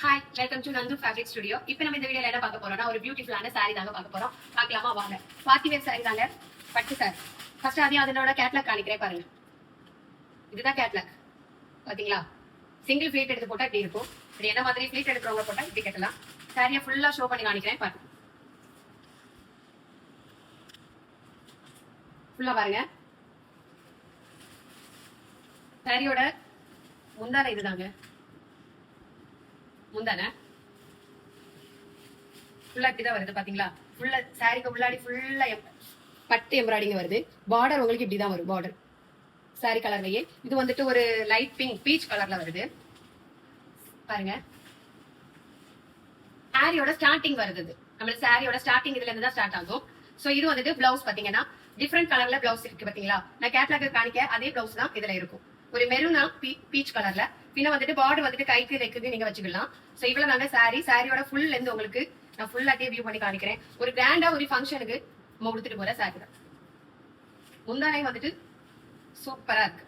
Hi, welcome to Nandu fabric studio. இப்போ நம்ம இந்த வீடியோல என்ன பார்க்க போறோம்னா ஒரு பியூட்டிஃபுல்லான saree தாங்க பார்க்க போறோம். பார்க்கலாமா வாங்க. பார்ட்டி வேர் saree தாங்க, பட்டு saree. ஃபர்ஸ்ட் அதனோட கேட்லாக் காணிக்கிறேன் பாருங்க. இதுதான் கேட்லாக். பாத்தீங்களா? சிங்கிள் ஃப்ளீட் எடுத்து போட்டா இப்படி இருக்கும். இப்படி என்ன மாதிரி ஃப்ளீட் எடுக்கிறவங்க போட்டா இப்படி கட்டலாம். சாரியை ஃபுல்லா ஷோ பண்ணி காணிக்கிறேன் பாருங்க. ஃபுல்லா பாருங்க. சாரியோட முந்தான இதுதாங்க. முந்தான ஃபுல்லா இப்படிதான் வருது பாத்தீங்களா? ஃபுல்லா சாரிக்கு உள்ளாடி ஃபுல்லா பட்டு எம்ப்ராய்டிங் வருது. பார்டர் உங்களுக்கு இப்படிதான் வரும். பார்டர் சாரி கலர்லயே இது வந்துட்டு ஒரு லைட் பிங்க் பீச் கலர்ல வருது பாருங்க. சாரியோட ஸ்டார்டிங் வருது. நம்ம சாரியோட ஸ்டார்டிங் இதுல இருந்து தான் ஸ்டார்ட் ஆகும். சோ இது வந்துட்டு பிளவுஸ் பாத்தீங்கன்னா டிஃப்ரெண்ட் கலர்ல பிளவுஸ் இருக்கு பாத்தீங்களா? நான் கேட்லாக் காணிக்க அதே பிளவுஸ் தான் இதுல இருக்கும். ஒரு மெரூனா பீச் கலர்ல, பின்ன வந்துட்டு பார்டர் வந்துட்டு கைக்கு நெக்குக்கு நீங்க வச்சுக்கலாம். சோ இவ்வளவு நாங்க சாரியோட ஃபுல் லென்த் உங்களுக்கு நான் ஃபுல்லாட்டியே வியூ பண்ணி காணிக்கிறேன். ஒரு கிராண்டா ஒரு ஃபங்க்ஷனுக்கு நம்ம கொடுத்துட்டு போற சாரி தான். முந்தானை வந்துட்டு சூப்பரா இருக்கு.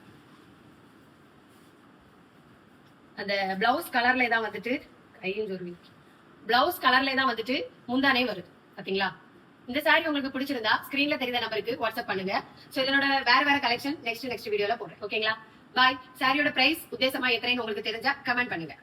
அந்த பிளவுஸ் கலர்ல தான் வந்துட்டு கையும் சொருவி பிளவுஸ் கலர்ல தான் வந்துட்டு முந்தானை வருது பாத்தீங்களா? இந்த சாரி உங்களுக்கு பிடிச்சிருந்தா ஸ்கிரீன்ல தெரியுற நம்பருக்கு வாட்ஸ்அப் பண்ணுங்க. சோ இதனோட வேற கலெக்ஷன் நெக்ஸ்ட் வீடியோல போடுறேன். ஓகேங்களா? பாய். சாரியோட பிரைஸ் உத்தேசமா எத்தனைன்னு உங்களுக்கு தெரிஞ்சா கமெண்ட் பண்ணுங்க.